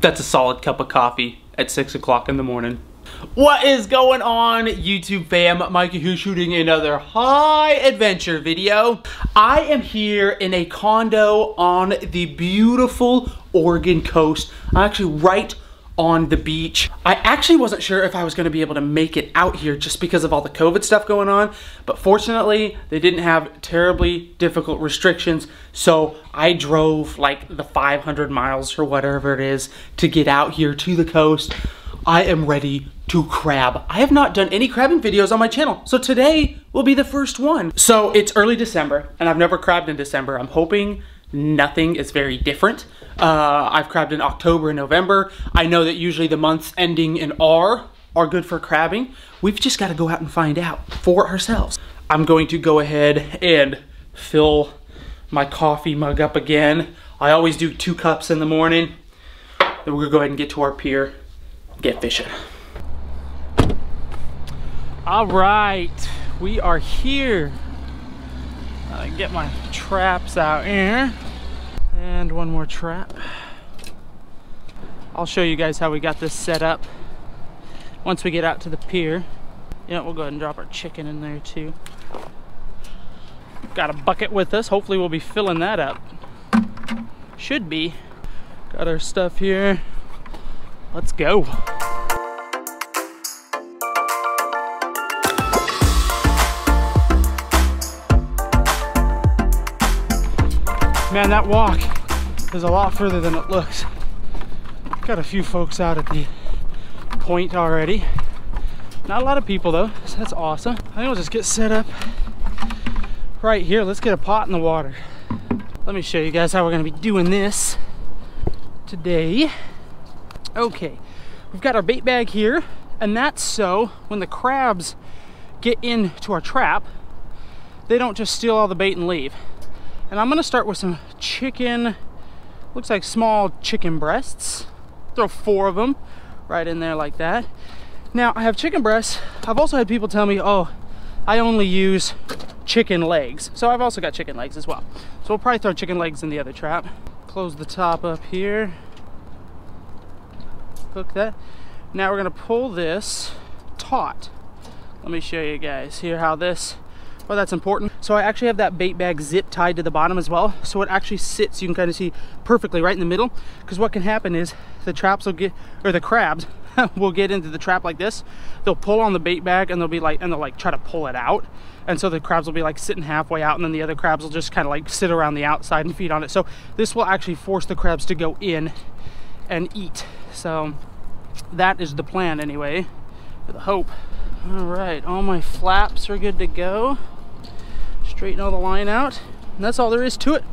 That's a solid cup of coffee at 6 o'clock in the morning. What is going on, YouTube fam? Mikey here, shooting another high adventure video. I am here in a condo on the beautiful Oregon coast. I'm actually right on the beach. I actually wasn't sure if I was going to be able to make it out here just because of all the COVID stuff going on, but fortunately they didn't have terribly difficult restrictions, so I drove like the 500 miles or whatever it is to get out here to the coast. I am ready to crab. I have not done any crabbing videos on my channel, so today will be the first one. So it's early December, and I've never crabbed in December. I'm hoping nothing is very different. I've crabbed in October and November. I know that usually the months ending in R are good for crabbing. We've just got to go out and find out for ourselves. I'm going to go ahead and fill my coffee mug up again. I always do 2 cups in the morning. Then we're gonna go ahead and get to our pier, get fishing. All right, we are here. Get my traps out here. And one more trap. I'll show you guys how we got this set up once we get out to the pier. Yeah, we'll go ahead and drop our chicken in there too. Got a bucket with us. Hopefully we'll be filling that up. Should be. Got our stuff here. Let's go. Man, that walk is a lot further than it looks. Got a few folks out at the point already. Not a lot of people though, so that's awesome. I think we'll just get set up right here. Let's get a pot in the water. Let me show you guys how we're gonna be doing this today. Okay, we've got our bait bag here, and that's so when the crabs get into our trap, they don't just steal all the bait and leave. And I'm gonna start with some chicken, looks like small chicken breasts. Throw 4 of them right in there like that. Now, I have chicken breasts. I've also had people tell me, oh, I only use chicken legs. So I've also got chicken legs as well. So we'll probably throw chicken legs in the other trap. Close the top up here. Hook that. Now we're gonna pull this taut. Let me show you guys here how this, well, that's important. So I actually have that bait bag zip tied to the bottom as well, so it actually sits, you can kind of see perfectly right in the middle, because what can happen is the traps will get, or the crabs will get into the trap like this. They'll pull on the bait bag and they'll be like, and they'll like try to pull it out, and so the crabs will be like sitting halfway out, and then the other crabs will just kind of like sit around the outside and feed on it. So this will actually force the crabs to go in and eat. So that is the plan anyway, with the hope. All right, all my flaps are good to go. Straighten all the line out, and that's all there is to it.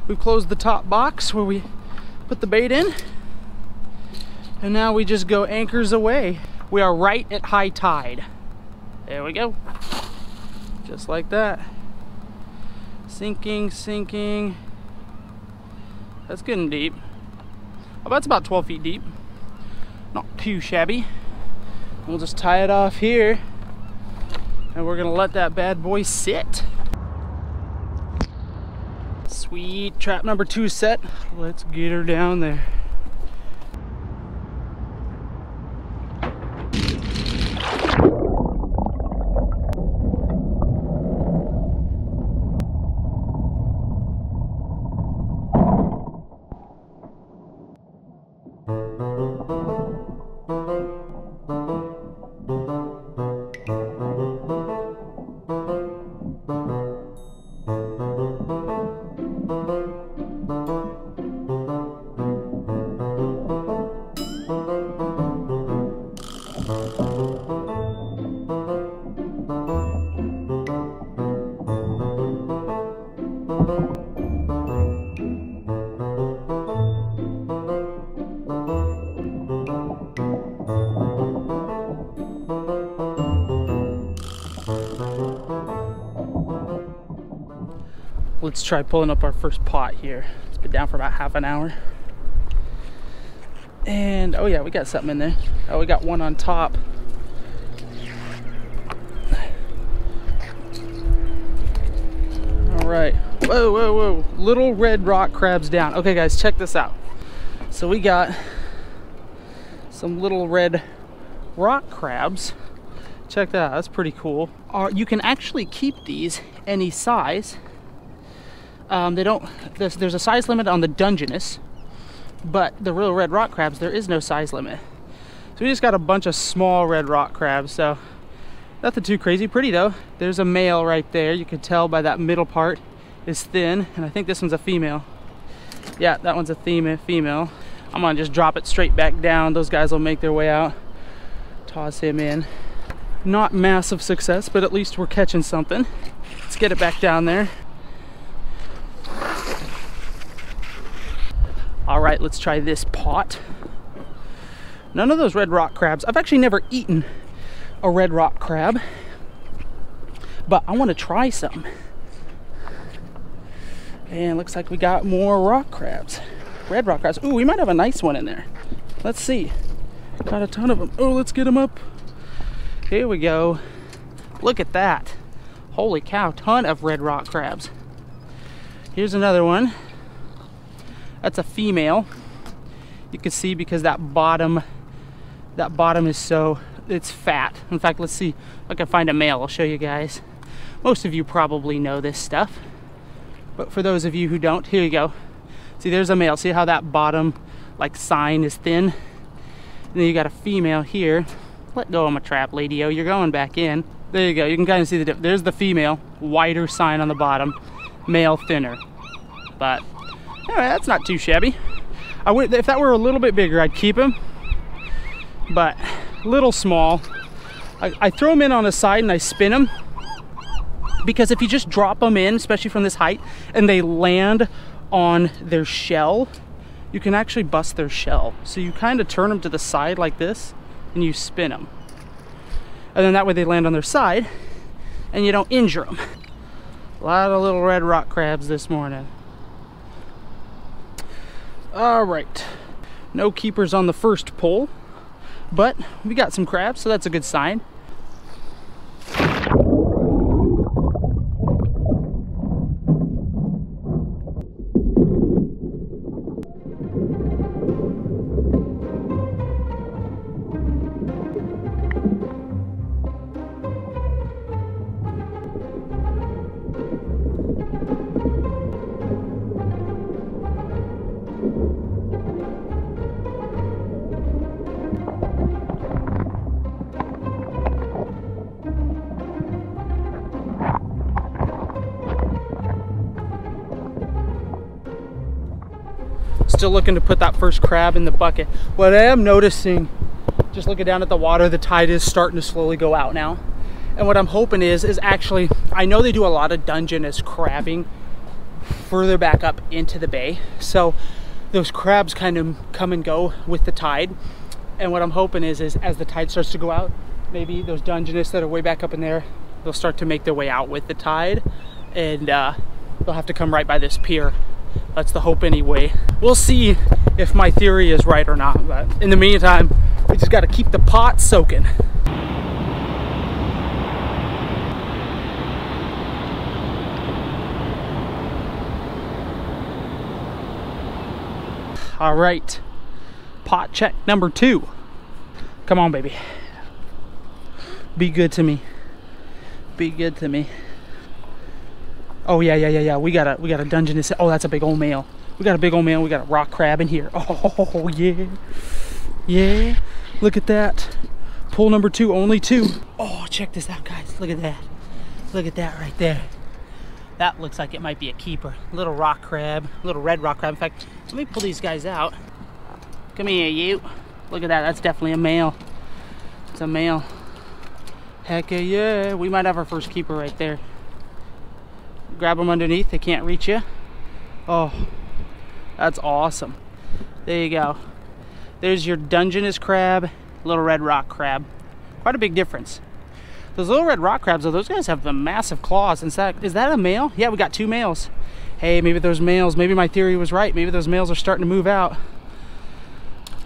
We've closed the top box where we put the bait in, and now we just go anchors away. We are right at high tide. There we go. Just like that. Sinking, sinking. That's getting deep. Oh, that's about 12 feet deep. Not too shabby. We'll just tie it off here, and we're gonna let that bad boy sit. Sweet, trap number 2 set. Let's get her down there. Let's try pulling up our first pot here. It's been down for about half an hour. And oh yeah, we got something in there. Oh, we got one on top. All right. Whoa, whoa, whoa. Little red rock crabs down. Okay guys, check this out. So we got some little red rock crabs. Check that out, that's pretty cool. You can actually keep these any size. There's a size limit on the Dungeness, but the real red rock crabs, there is no size limit. So we just got a bunch of small red rock crabs, so nothing too crazy. Pretty though. There's a male right there. You can tell by that middle part is thin, and I think this one's a female. Yeah, that one's a female. I'm gonna just drop it straight back down. Those guys will make their way out. Toss him in. Not massive success, but at least we're catching something. Let's get it back down there. All right, let's try this pot. None of those red rock crabs. I've actually never eaten a red rock crab, but I want to try some. And looks like we got more rock crabs. Red rock crabs. Ooh, we might have a nice one in there. Let's see. Got a ton of them. Oh, let's get them up. Here we go. Look at that. Holy cow, ton of red rock crabs. Here's another one. That's a female. You can see because that bottom is so, it's fat. In fact, let's see if I can find a male. I'll show you guys. Most of you probably know this stuff, but for those of you who don't, here you go. See, there's a male. See how that bottom like sign is thin? And then you got a female here. Let go of my trap, lady-o. You're going back in. There you go. You can kind of see the difference. There's the female, wider sign on the bottom, male thinner. But anyway, that's not too shabby. If that were a little bit bigger, I'd keep him, but little small. I throw them in on the side and I spin them, because if you just drop them in, especially from this height, and they land on their shell, you can actually bust their shell. So you kind of turn them to the side like this and you spin them, and then that way they land on their side and you don't injure them. A lot of little red rock crabs this morning. All right, no keepers on the first pull, but we got some crabs, so that's a good sign. Still looking to put that first crab in the bucket. What I am noticing, just looking down at the water, the tide is starting to slowly go out now. And what I'm hoping is actually, I know they do a lot of Dungeness crabbing further back up into the bay. So those crabs kind of come and go with the tide. And what I'm hoping is as the tide starts to go out, maybe those Dungeness that are way back up in there, they'll start to make their way out with the tide, and they'll have to come right by this pier. That's the hope anyway. We'll see if my theory is right or not, but in the meantime, we just got to keep the pot soaking. All right, pot check number 2. Come on, baby. Be good to me. Be good to me. Oh yeah. We got a Dungeness. Oh, that's a big old male. We got a big old male. We got a rock crab in here. Oh yeah. Look at that. Pull number 2, only 2. Oh, check this out, guys. Look at that. Look at that right there. That looks like it might be a keeper. Little rock crab, little red rock crab. In fact, let me pull these guys out. Come here, you. Look at that. That's definitely a male. It's a male. Heck yeah. We might have our first keeper right there. Grab them underneath, they can't reach you. Oh, that's awesome. There you go. There's your Dungeness crab, little red rock crab. Quite a big difference. Those little red rock crabs, though, those guys have the massive claws. Is that a male? Yeah, we got 2 males. Hey, maybe those males, maybe my theory was right. Maybe those males are starting to move out.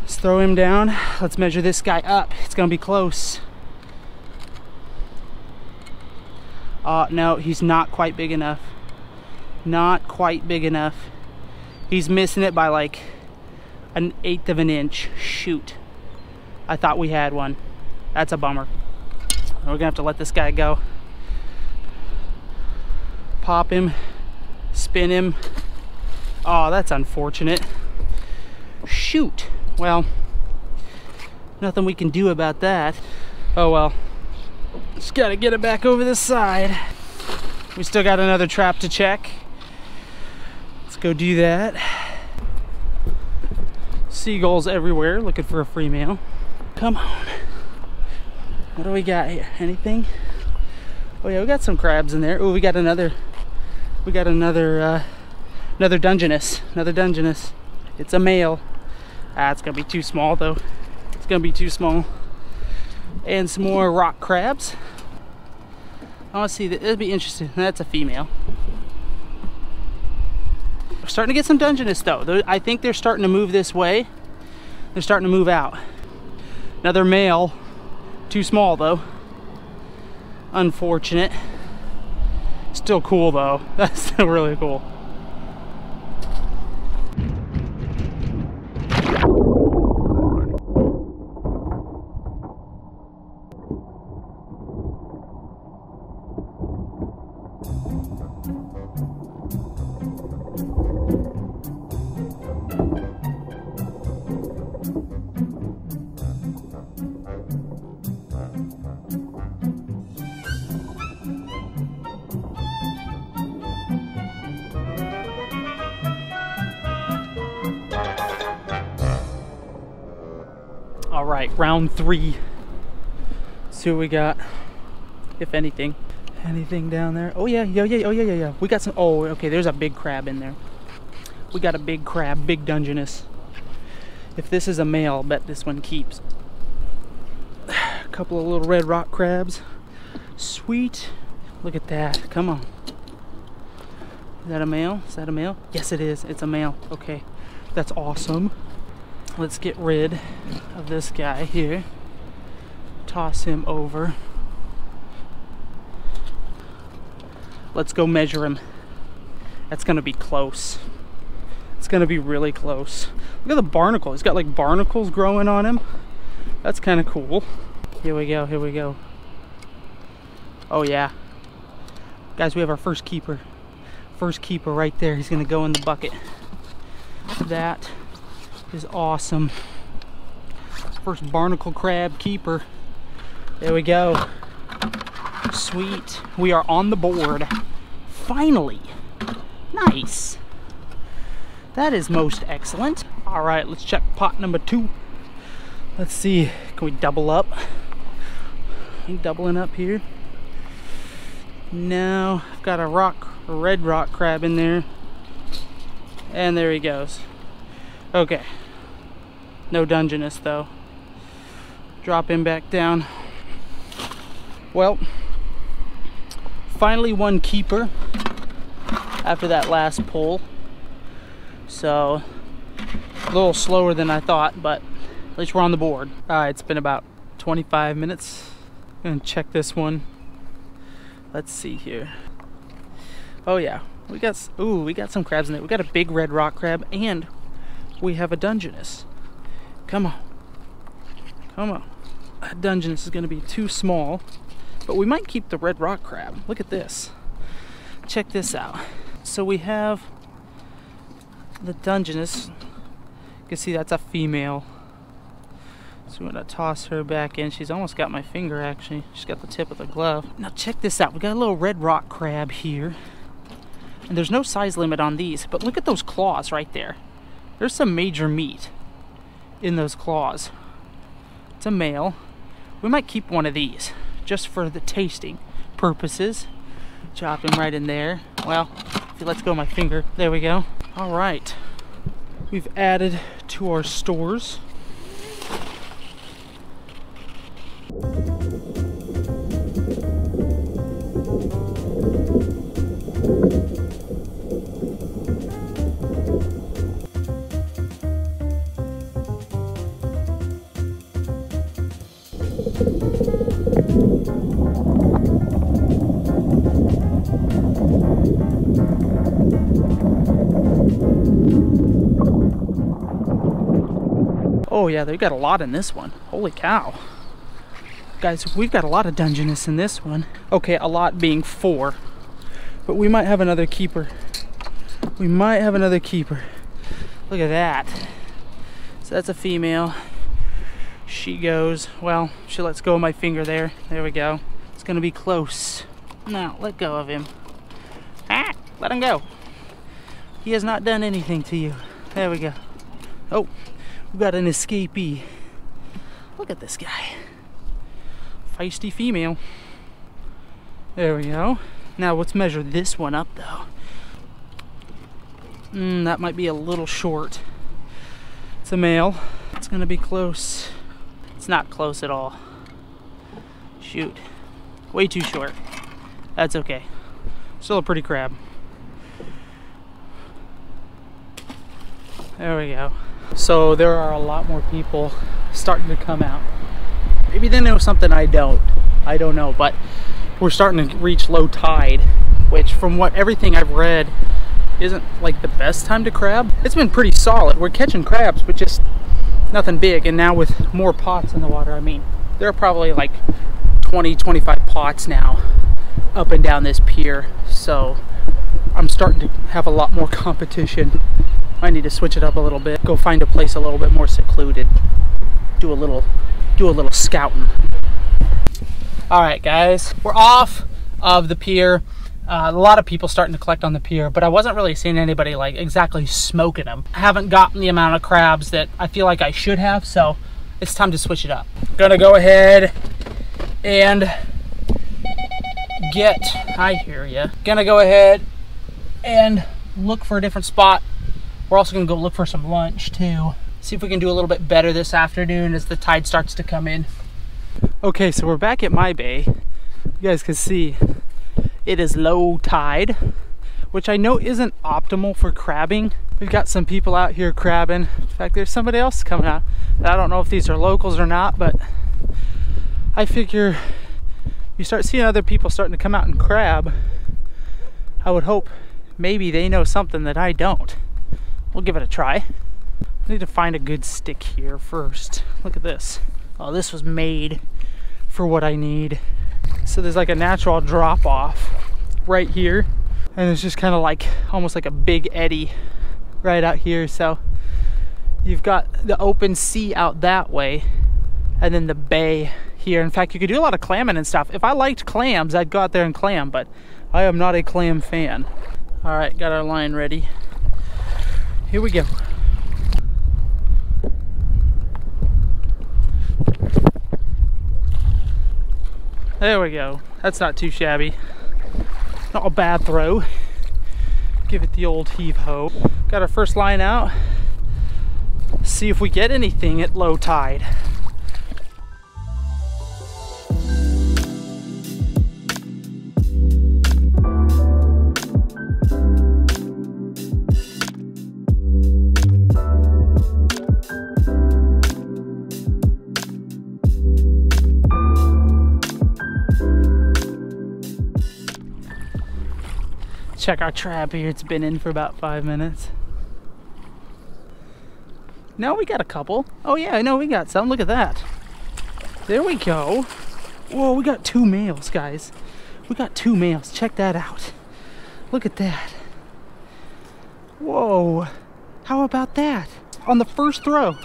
Let's throw him down. Let's measure this guy up. It's gonna be close. No, he's not quite big enough. Not quite big enough. He's missing it by like 1/8 of an inch. Shoot. I thought we had one. That's a bummer. We're gonna have to let this guy go. Pop him, spin him. Oh, that's unfortunate. Shoot. Well, nothing we can do about that. Oh well. Just gotta get it back over this side. We still got another trap to check. Let's go do that. Seagulls everywhere looking for a free meal. Come on. What do we got here? Anything? Oh yeah, we got some crabs in there. Oh, we got another Dungeness. Another Dungeness. It's a male. Ah, it's gonna be too small though. It's gonna be too small. And some more rock crabs. I want to see that. It'll be interesting. That's a female. We're starting to get some Dungeness though. I think they're starting to move this way. They're starting to move out. Another male. Too small though. Unfortunate. Still cool though. That's still really cool. All right, round 3. Let's see what we got, if anything. Anything down there? Oh yeah. We got some. Oh, okay. There's a big crab in there. We got a big crab, big Dungeness. If this is a male, I bet this one keeps. A couple of little red rock crabs. Sweet. Look at that. Come on. Is that a male? Is that a male? Yes, it is. It's a male. Okay, that's awesome. Let's get rid of this guy here. Toss him over. Let's go measure him. That's gonna be close. It's gonna be really close. Look at the barnacle. He's got like barnacles growing on him. That's kind of cool. Here we go, here we go. Oh yeah. Guys, we have our first keeper. First keeper right there. He's gonna go in the bucket. That is awesome. First barnacle crab keeper. There we go. Sweet. We are on the board. Finally. Nice. That is most excellent. All right, let's check pot number 2. Let's see. Can we double up? Are we doubling up here? No. I've got a red rock crab in there. And there he goes. Okay. No Dungeness though. Drop him back down. Well, finally one keeper after that last pull. So a little slower than I thought, but at least we're on the board. Alright, it's been about 25 minutes. I'm gonna check this one. Let's see here. Oh yeah, we got some crabs in there. We got a big red rock crab and we have a Dungeness. Come on. Come on. That Dungeness is going to be too small, but we might keep the red rock crab. Look at this. Check this out. So we have the Dungeness. You can see that's a female. So we're going to toss her back in. She's almost got my finger actually. She's got the tip of the glove. Now check this out. We got a little red rock crab here. And there's no size limit on these, but look at those claws right there. There's some major meat in those claws. It's a male. We might keep one of these just for the tasting purposes. Chop him right in there. Well, if he lets go of my finger, there we go. All right, we've added to our stores. Oh yeah, they've got a lot in this one. Holy cow. Guys, we've got a lot of Dungeness in this one. Okay, a lot being 4. But we might have another keeper. We might have another keeper. Look at that. So that's a female. She goes, well, she lets go of my finger there. There we go. It's gonna be close. Now, let go of him. Ah, let him go. He has not done anything to you. There we go. Oh, we got an escapee. Look at this guy. Feisty female. There we go. Now let's measure this one up though. That might be a little short. It's a male. It's gonna be close. It's not close at all. Shoot. Way too short. That's okay. Still a pretty crab. There we go. So there are a lot more people starting to come out. Maybe they know something I don't know, but we're starting to reach low tide, which from everything I've read isn't like the best time to crab. It's been pretty solid. We're catching crabs, but just nothing big. And now with more pots in the water, I mean, there are probably like 20-25 pots now up and down this pier. So I'm starting to have a lot more competition. I need to switch it up a little bit. Go find a place a little bit more secluded. Do a little scouting. All right, guys, we're off of the pier. A lot of people starting to collect on the pier, but I wasn't really seeing anybody like exactly smoking them. I haven't gotten the amount of crabs that I feel like I should have, so it's time to switch it up. Gonna go ahead and Gonna go ahead and look for a different spot. We're also gonna go look for some lunch too. See if we can do a little bit better this afternoon as the tide starts to come in. Okay, so we're back at my bay. You guys can see it is low tide, which I know isn't optimal for crabbing. We've got some people out here crabbing. In fact, there's somebody else coming out. I don't know if these are locals or not, but I figure you start seeing other people starting to come out and crab. I would hope maybe they know something that I don't. We'll give it a try. I need to find a good stick here first. Look at this. Oh, this was made for what I need. So there's like a natural drop off right here, and it's just kind of like almost like a big eddy right out here. So you've got the open sea out that way and then the bay here. In fact, you could do a lot of clamming and stuff. If I liked clams, I'd go out there and clam, but I am not a clam fan. All right, got our line ready. Here we go. There we go. That's not too shabby. Not a bad throw. Give it the old heave-ho. Got our first line out. See if we get anything at low tide. Check our trap here. It's been in for about 5 minutes. No, we got a couple. Oh yeah, I know we got some. Look at that. There we go. Whoa, we got 2 males, guys. We got 2 males. Check that out. Look at that. Whoa. How about that? On the first throw.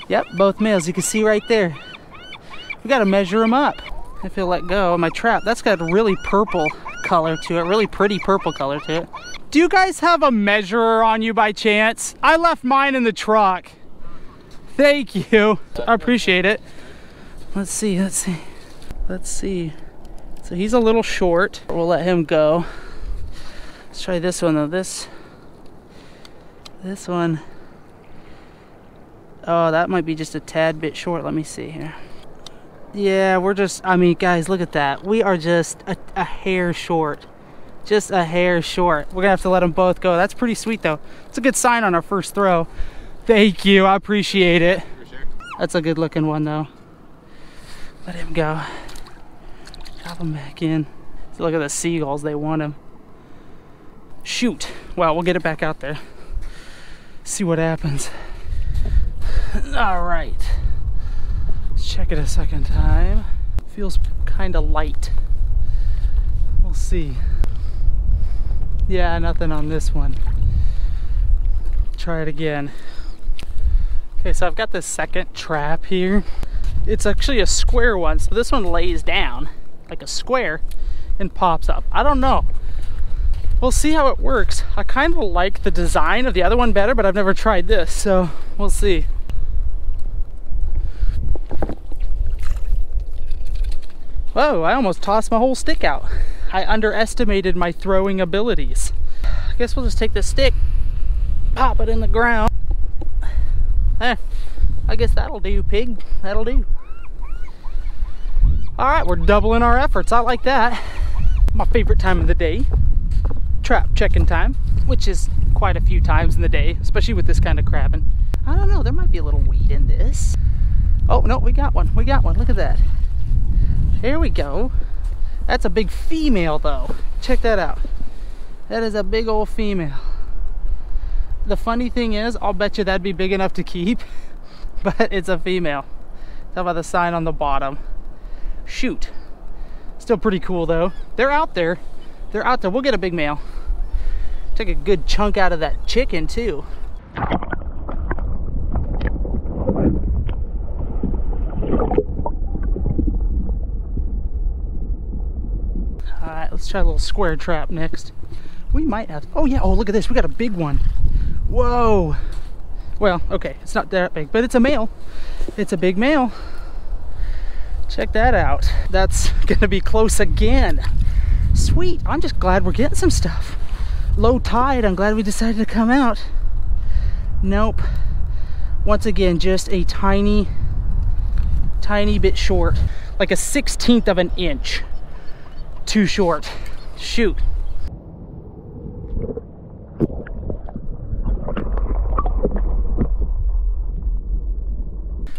Yep, both males. You can see right there. We got to measure them up. If you'll let go of my trap. That's got a really purple color to it, really pretty purple color to it. Do you guys have a measurer on you by chance? I left mine in the truck. Thank you. I appreciate it. Let's see. So he's a little short. We'll let him go. Let's try this one though. This one. Oh, that might be just a tad bit short. Let me see here. Yeah, we're just, I mean, guys, look at that. We are just a hair short. Just a hair short. We're gonna have to let them both go. That's pretty sweet though. It's a good sign on our first throw. Thank you, I appreciate it. For sure. That's a good looking one though. Let him go. Drop him back in. So look at the seagulls, they want him. Shoot. Well, we'll get it back out there. See what happens. All right. Let's check it a second time. Feels kind of light. We'll see. Yeah, nothing on this one. Try it again. Okay, so I've got this second trap here. It's actually a square one, so this one lays down like a square and pops up. I don't know. We'll see how it works. I kind of like the design of the other one better, but I've never tried this, so we'll see. Whoa, I almost tossed my whole stick out. I underestimated my throwing abilities. I guess we'll just take this stick, pop it in the ground. I guess that'll do, pig. That'll do. All right, we're doubling our efforts. I like that. My favorite time of the day. Trap checking time, which is quite a few times in the day, especially with this kind of crabbing. I don't know, there might be a little weight in this. Oh, no, we got one. We got one. Look at that. Here we go. That's a big female, though. Check that out. That is a big old female. The funny thing is, I'll bet you that'd be big enough to keep, but it's a female. Tell by the sign on the bottom. Shoot. Still pretty cool, though. They're out there. They're out there. We'll get a big male. Take a good chunk out of that chicken, too. Alright, let's try a little square trap next. We might have... Oh, yeah. Oh, look at this. We got a big one. Whoa. Well, okay. It's not that big, but it's a male. It's a big male. Check that out. That's going to be close again. Sweet. I'm just glad we're getting some stuff. Low tide. I'm glad we decided to come out. Nope. Once again, just a tiny bit short. Like a 1/16 of an inch. Too short. Shoot.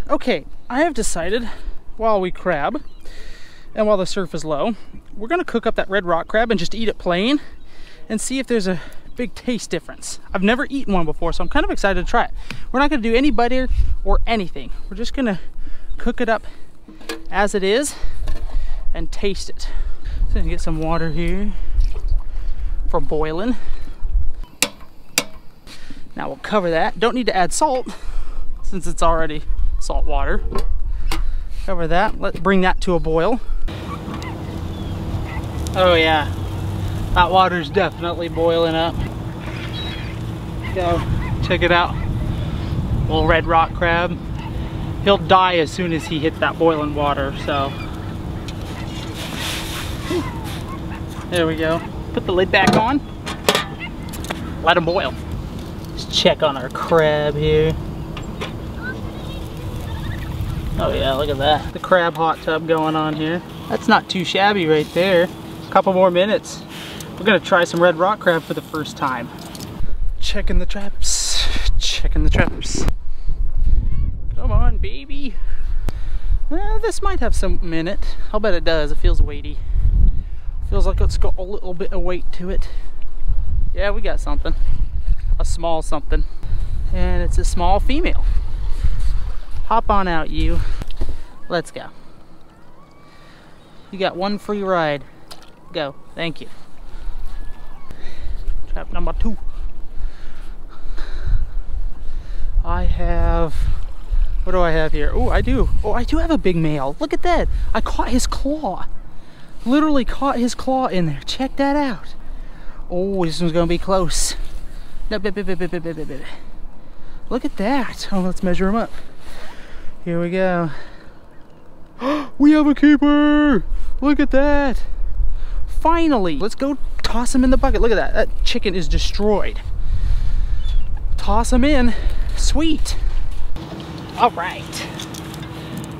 Okay, I have decided while we crab and while the surf is low, we're gonna cook up that red rock crab and just eat it plain and see if there's a big taste difference. I've never eaten one before, so I'm kind of excited to try it. We're not gonna do any butter or anything. We're just gonna cook it up as it is and taste it. So I'm gonna get some water here for boiling. Now we'll cover that. Don't need to add salt since it's already salt water. Cover that. Let's bring that to a boil. Oh yeah, that water's definitely boiling up. Go check it out. Little red rock crab. He'll die as soon as he hits that boiling water, so. There we go. Put the lid back on. Let him boil. Let's check on our crab here. Oh yeah, look at that. The crab hot tub going on here. That's not too shabby right there. A couple more minutes. We're gonna try some red rock crab for the first time. Checking the traps. Checking the traps. Come on, baby. This might have some in it. I'll bet it does. It feels weighty. Feels like it's got a little bit of weight to it. Yeah, we got something. A small something. And it's a small female. Hop on out, you. Let's go. You got one free ride. Go. Thank you. Trap number 2. I have... What do I have here? Oh, I do. Oh, I do have a big male. Look at that. I caught his claw. Literally caught his claw in there. Check that out. Oh, this one's going to be close. Look at that. Oh, let's measure him up. Here we go. We have a keeper! Look at that! Finally! Let's go toss him in the bucket. Look at that. That chicken is destroyed. Toss him in. Sweet! Alright.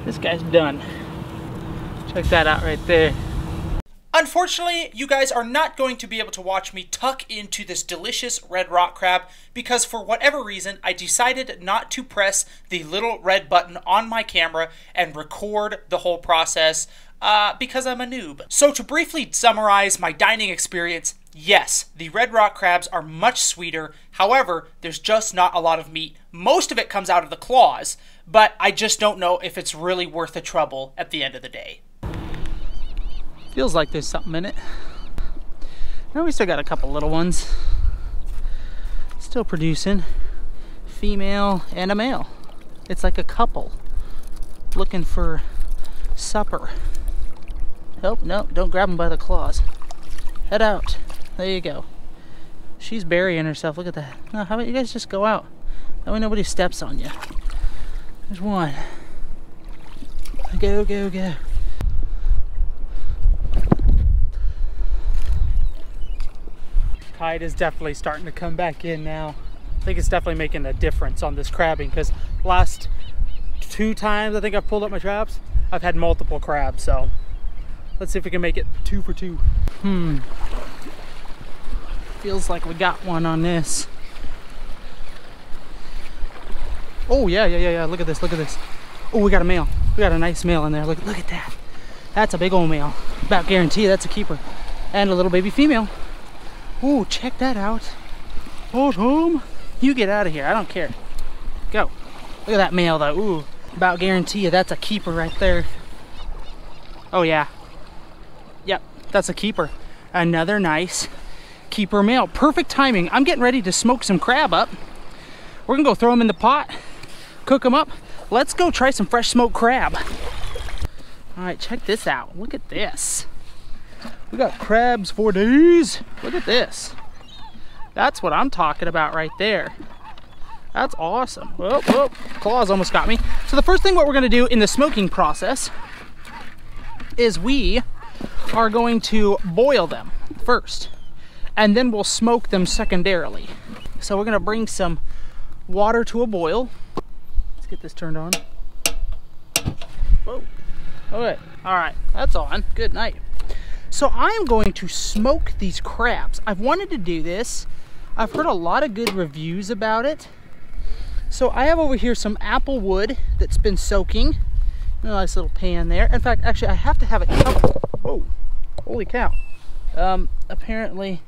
This guy's done. Check that out right there. Unfortunately, you guys are not going to be able to watch me tuck into this delicious red rock crab because for whatever reason, I decided not to press the little red button on my camera and record the whole process because I'm a noob. So to briefly summarize my dining experience, Yes, the red rock crabs are much sweeter. However, there's just not a lot of meat. Most of it comes out of the claws, but I just don't know if it's really worth the trouble at the end of the day. Feels like there's something in it. Now we still got a couple little ones. Still producing. Female and a male. It's like a couple looking for supper. Oh, no, don't grab them by the claws. Head out. There you go. She's burying herself. Look at that. No, how about you guys just go out? That way nobody steps on you. There's one. Go, go, go. Tide is definitely starting to come back in now. I think it's definitely making a difference on this crabbing, because last 2 times I think I've pulled up my traps, I've had multiple crabs, so let's see if we can make it 2 for 2. Feels like we got one on this. Oh yeah. Look at this, look at this. Oh, we got a male. We got a nice male in there. Look at that. That's a big old male. About guarantee that's a keeper. And a little baby female. Oh, check that out. Awesome. You get out of here. I don't care. Go. Look at that male though. Ooh. About guarantee you that's a keeper right there. Oh yeah. Yep, that's a keeper. Another nice keeper male. Perfect timing. I'm getting ready to smoke some crab up. We're gonna go throw them in the pot, cook them up. Let's go try some fresh smoked crab. All right, check this out. Look at this. We got crabs for days. Look at this. That's what I'm talking about right there. That's awesome. Whoa, whoa, claws almost got me. So the first thing what we're gonna do in the smoking process is we are going to boil them first, and then we'll smoke them secondarily. So we're gonna bring some water to a boil. Let's get this turned on. Whoa. Okay. All right, that's on. Good night. So I am going to smoke these crabs. I've wanted to do this. I've heard a lot of good reviews about it. So I have over here some apple wood that's been soaking. A nice little pan there. In fact, actually, I have to have it covered. Whoa, holy cow. Apparently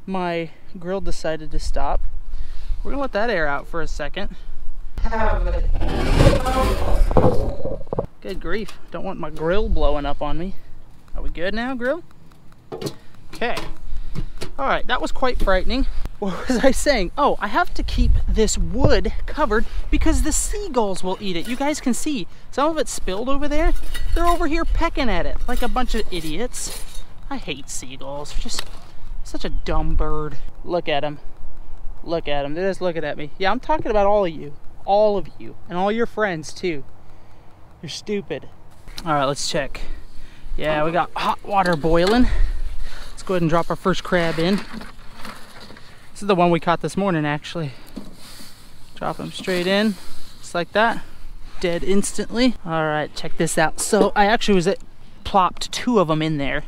my grill decided to stop. We're gonna let that air out for a second. Good grief, don't want my grill blowing up on me. Are we good now, grill? Okay. All right, that was quite frightening. What was I saying? Oh, I have to keep this wood covered because the seagulls will eat it. You guys can see some of it spilled over there. They're over here pecking at it like a bunch of idiots. I hate seagulls. They're just such a dumb bird. Look at them. Look at them. They're just looking at me. Yeah, I'm talking about all of you. All of you. And all your friends, too. You're stupid. All right, let's check. Yeah, we got hot water boiling. Let's go ahead and drop our first crab in. This is the one we caught this morning, actually. Drop him straight in, just like that. Dead instantly. All right, check this out. So I actually plopped 2 of them in there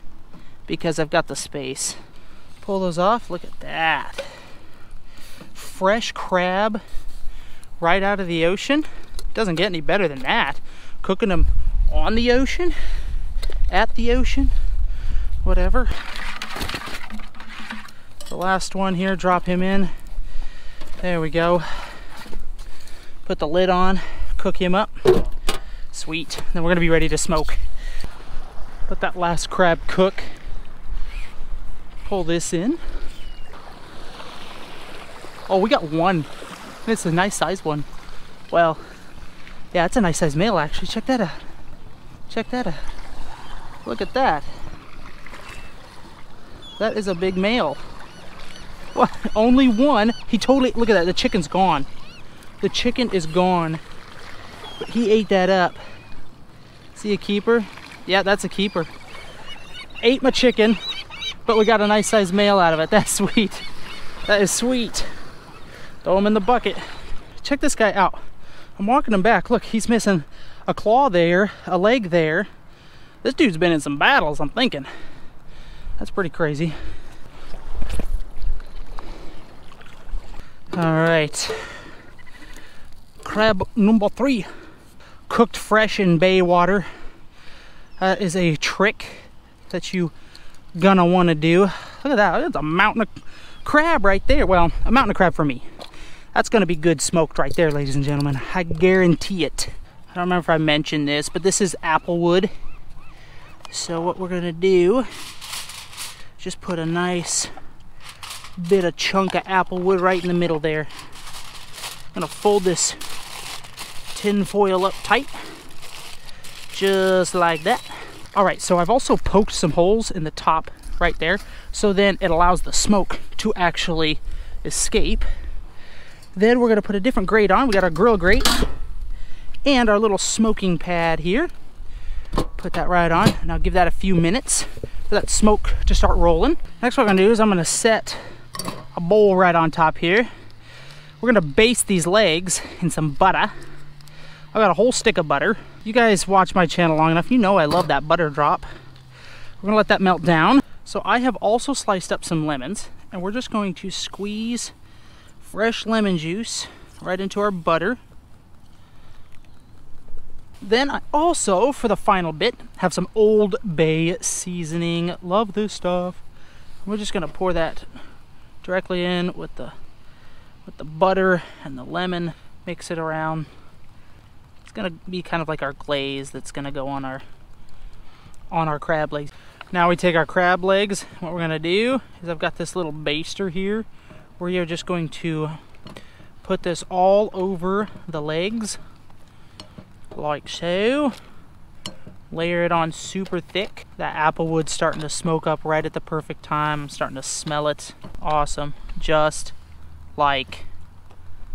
because I've got the space. Pull those off. Look at that. Fresh crab right out of the ocean. Doesn't get any better than that. Cooking them on the ocean, at the ocean, whatever. The last one here, drop him in. There we go. Put the lid on, cook him up. Sweet. Then we're gonna be ready to smoke. Let that last crab cook. Pull this in. Oh, we got one. It's a nice sized one. Well, yeah, it's a nice sized male actually. Check that out. Check that out. Look at that. That is a big male. What? Only one. He totally, look at that, the chicken's gone. The chicken is gone. But he ate that up. See a keeper? Yeah, that's a keeper. Ate my chicken, but we got a nice sized male out of it. That's sweet. That is sweet. Throw him in the bucket. Check this guy out. I'm walking him back. Look, he's missing a claw there, a leg there. This dude's been in some battles, I'm thinking. That's pretty crazy. All right. Crab number 3. Cooked fresh in bay water. That is a trick that you gonna want to do, look at that, it's a mountain of crab right there. Well, a mountain of crab for me. That's gonna be good smoked right there, ladies and gentlemen. I guarantee it. I don't remember if I mentioned this, but this is apple wood. So what we're gonna do is just put a nice bit of chunk of apple wood right in the middle there. I'm gonna fold this tin foil up tight, just like that. All right, so I've also poked some holes in the top right there, so then it allows the smoke to actually escape. Then we're gonna put a different grate on. We got our grill grate and our little smoking pad here. Put that right on. Now give that a few minutes for that smoke to start rolling. Next what I'm gonna do is I'm gonna set a bowl right on top here. We're gonna baste these legs in some butter. I got a whole stick of butter. You guys watch my channel long enough, you know I love that butter drop. We're gonna let that melt down. So I have also sliced up some lemons, and we're just going to squeeze fresh lemon juice right into our butter. Then I also, for the final bit, have some Old Bay seasoning. Love this stuff. We're just gonna pour that directly in with the butter and the lemon. Mix it around. It's gonna be kind of like our glaze that's gonna go on our crab legs. Now we take our crab legs. What we're gonna do is I've got this little baster here. We are just going to put this all over the legs, like so. Layer it on super thick. That apple wood's starting to smoke up right at the perfect time. I'm starting to smell it. Awesome. Just like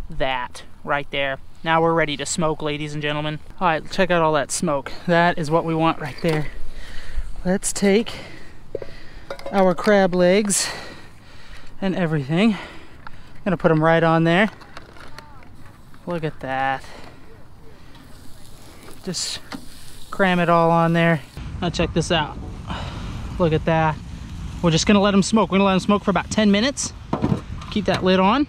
that right there. Now we're ready to smoke, ladies and gentlemen. All right, check out all that smoke. That is what we want right there. Let's take our crab legs and everything. I'm gonna put them right on there. Look at that. Just cram it all on there. Now check this out. Look at that. We're just gonna let them smoke. We're gonna let them smoke for about 10 minutes. Keep that lid on.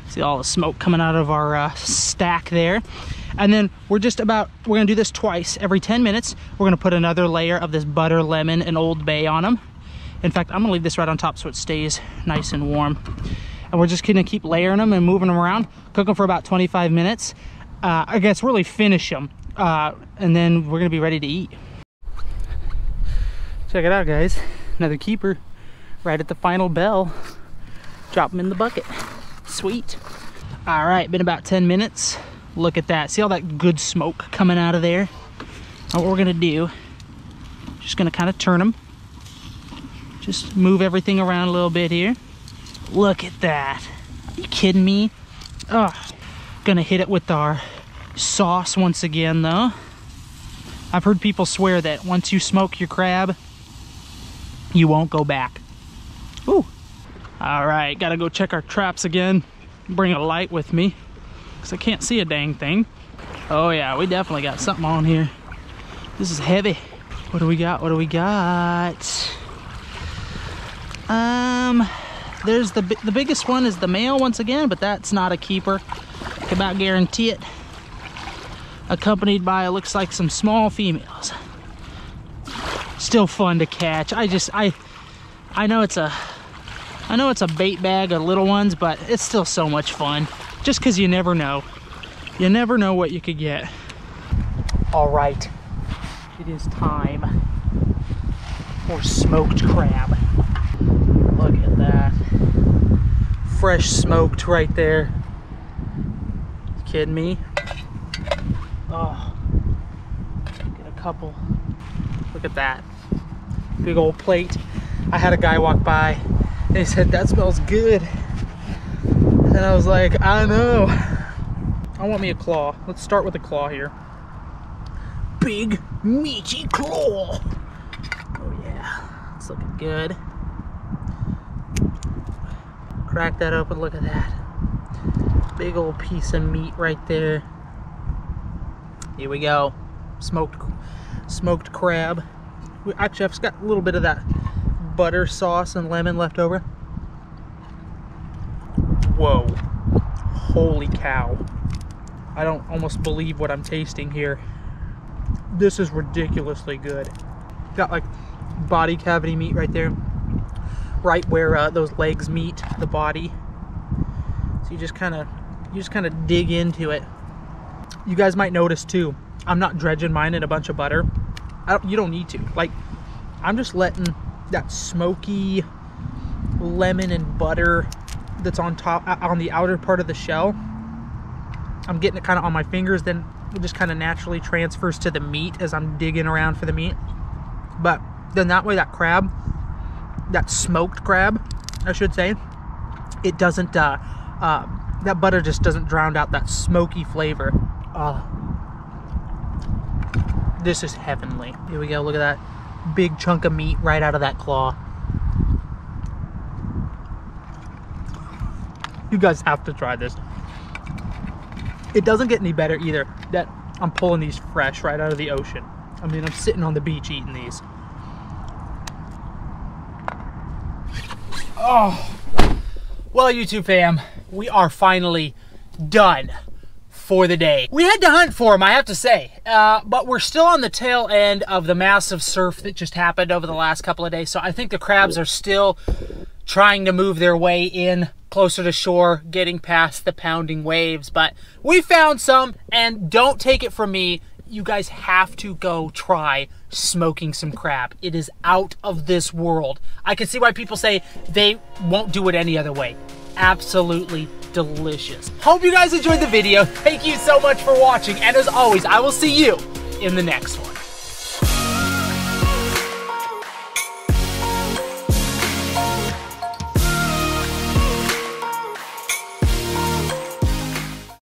See all the smoke coming out of our stack there. And then we're gonna do this twice. Every 10 minutes, we're gonna put another layer of this butter, lemon, and Old Bay on them. In fact, I'm gonna leave this right on top so it stays nice and warm. And we're just gonna keep layering them and moving them around. Cook them for about 25 minutes. I guess really finish them. And then we're gonna be ready to eat. Check it out, guys. Another keeper right at the final bell. Drop them in the bucket. Sweet. All right, been about 10 minutes. Look at that. See all that good smoke coming out of there? Now what we're gonna do, just gonna kind of turn them. Just move everything around a little bit here. Look at that. Are you kidding me? Oh, gonna hit it with our sauce once again though. I've heard people swear that once you smoke your crab, you won't go back. Ooh. All right, gotta go check our traps again. Bring a light with me, because I can't see a dang thing. Oh yeah, we definitely got something on here. This is heavy. What do we got? What do we got? There's the biggest one is the male once again, but that's not a keeper. I can about guarantee it. Accompanied by, it looks like, some small females. Still fun to catch. I know it's a bait bag of little ones, but it's still so much fun. Just because you never know. You never know what you could get. All right, it is time for smoked crab. Look at that. Fresh smoked right there. You kidding me? Oh, get a couple. Look at that. Big old plate. I had a guy walk by and he said, "That smells good." And I was like, I know. I want me a claw. Let's start with a claw here. Big, meaty claw. Oh yeah, it's looking good. Crack that open, look at that. Big old piece of meat right there. Here we go. Smoked crab. Actually, I've got a little bit of that butter sauce and lemon left over. Whoa. Holy cow. I don't almost believe what I'm tasting here. This is ridiculously good. Got like body cavity meat right there, right where those legs meet the body. So you just kind of dig into it. You guys might notice too, I'm not dredging mine in a bunch of butter. You don't need to. Like, I'm just letting that smoky lemon and butter that's on top, on the outer part of the shell, I'm getting it kind of on my fingers, then it just kind of naturally transfers to the meat as I'm digging around for the meat. But then that way, that crab, that smoked crab, I should say, it doesn't, that butter just doesn't drown out that smoky flavor. This is heavenly. Here we go, look at that big chunk of meat right out of that claw. You guys have to try this. It doesn't get any better either that I'm pulling these fresh right out of the ocean. I mean, I'm sitting on the beach eating these. Oh, well, YouTube fam, we are finally done for the day. We had to hunt for them, I have to say, but we're still on the tail end of the massive surf that just happened over the last couple of days, so I think the crabs are still trying to move their way in closer to shore, getting past the pounding waves, but we found some, and don't take it from me, you guys have to go try smoking some crab. It is out of this world. I can see why people say they won't do it any other way. Absolutely delicious. Hope you guys enjoyed the video. Thank you so much for watching, and as always, I will see you in the next one.